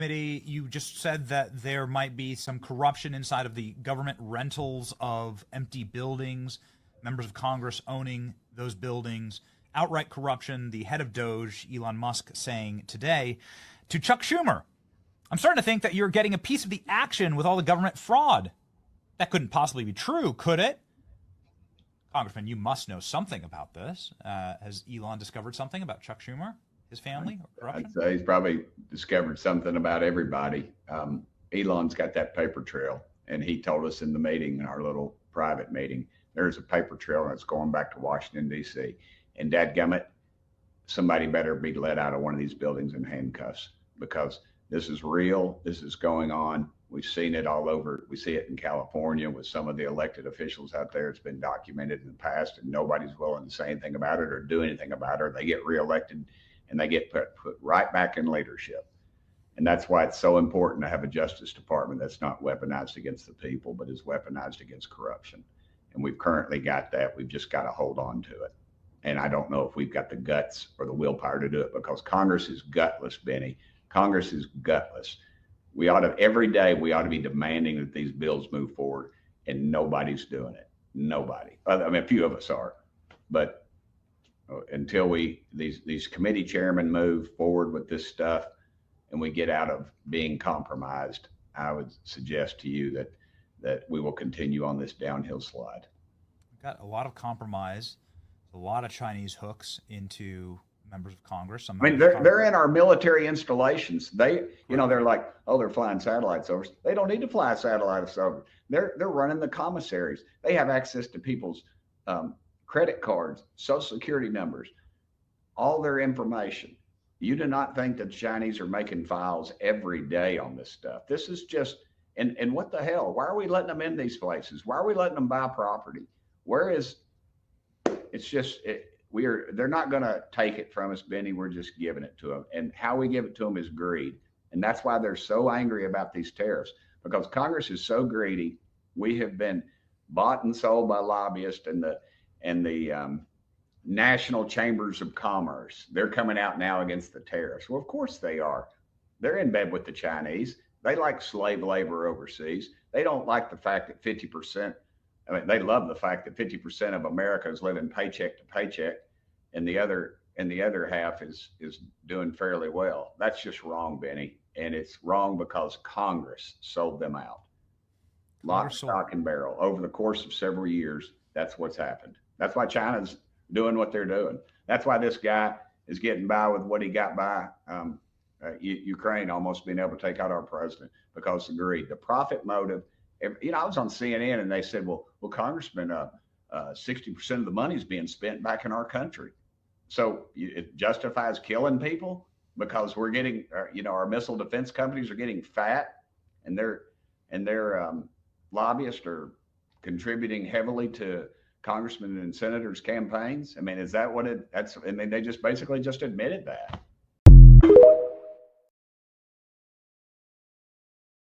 Committee, you just said that there might be some corruption inside of the government rentals of empty buildings, members of Congress owning those buildings, outright corruption. The head of Doge, Elon Musk, saying today to Chuck Schumer, I'm starting to think that you're getting a piece of the action with all the government fraud. That couldn't possibly be true, could it? Congressman, you must know something about this. Has Elon discovered something about Chuck Schumer, his family, or corruption? I'd say he's probably discovered something about everybody. Elon's got that paper trail, and he told us in the meeting, in our little private meeting, there's a paper trail and it's going back to Washington, D.C. And dadgummit, somebody better be let out of one of these buildings in handcuffs, because this is real. This is going on. We've seen it all over. We see it in California with some of the elected officials out there. It's been documented in the past, and nobody's willing to say anything about it or do anything about it. Or they get reelected and they get put right back in leadership. And that's why it's so important to have a Justice Department that's not weaponized against the people, but is weaponized against corruption. And we've currently got that. We've just got to hold on to it. And I don't know if we've got the guts or the willpower to do it, because Congress is gutless, Benny. Congress is gutless. We ought to, every day, we ought to be demanding that these bills move forward, and nobody's doing it. Nobody. I mean, a few of us are, but until these committee chairmen move forward with this stuff and we get out of being compromised, I would suggest to you that we will continue on this downhill slide. We've got a lot of compromise, a lot of Chinese hooks into members of Congress. I mean, they're in our military installations. They're like, oh, they're flying satellites over. They don't need to fly satellites over. They're running the commissaries. They have access to people's credit cards, social security numbers, all their information. You do not think that the Chinese are making files every day on this stuff. This is just, and what the hell? Why are we letting them in these places? Why are we letting them buy property? They're not going to take it from us, Benny. We're just giving it to them. And how we give it to them is greed. And that's why they're so angry about these tariffs, because Congress is so greedy. We have been bought and sold by lobbyists and the national chambers of commerce. They're coming out now against the tariffs. Well, of course they are. They're in bed with the Chinese. They like slave labor overseas. They don't like the fact that 50%, I mean, they love the fact that 50% of America is living paycheck to paycheck, and the other half is doing fairly well. That's just wrong, Benny. And it's wrong because Congress sold them out. Lock, stock, and barrel. Over the course of several years, that's what's happened. That's why China's doing what they're doing. That's why this guy is getting by with what he got by. Ukraine almost being able to take out our president because of greed. The profit motive. I was on CNN and they said, well, Congressman, 60% of the money is being spent back in our country. So it justifies killing people because we're getting, our missile defense companies are getting fat, and their lobbyists are contributing heavily to congressmen and senators' campaigns. I mean, is that what they just basically just admitted that.